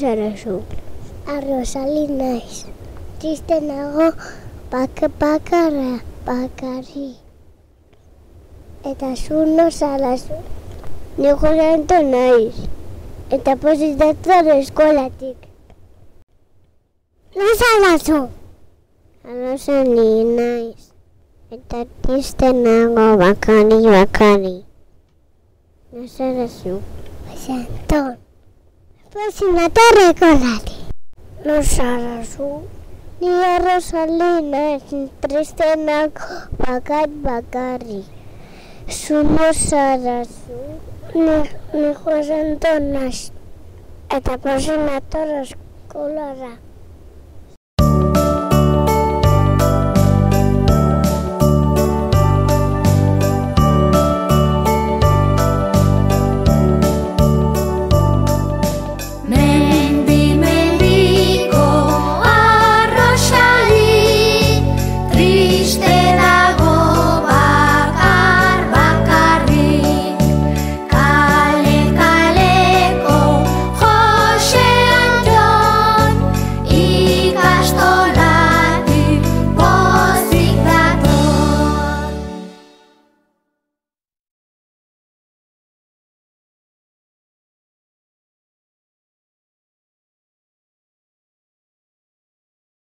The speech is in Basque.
zara zu? Arrozali naiz. Triste nago bakarri. Eta zu no zara zu? Ni Jose Anton naiz. Eta pozik dator eskolatik. No zara zu? Arrozali naiz. Eta triste nago bakarri. No zara zu? Jose Anton. Pozik dator eskolatik. No zara zu? Ni Arrozali naiz. Triste nago bakarri. Zu no zara zu? Ni Jose Anton naiz. Eta pozik dator eskolara.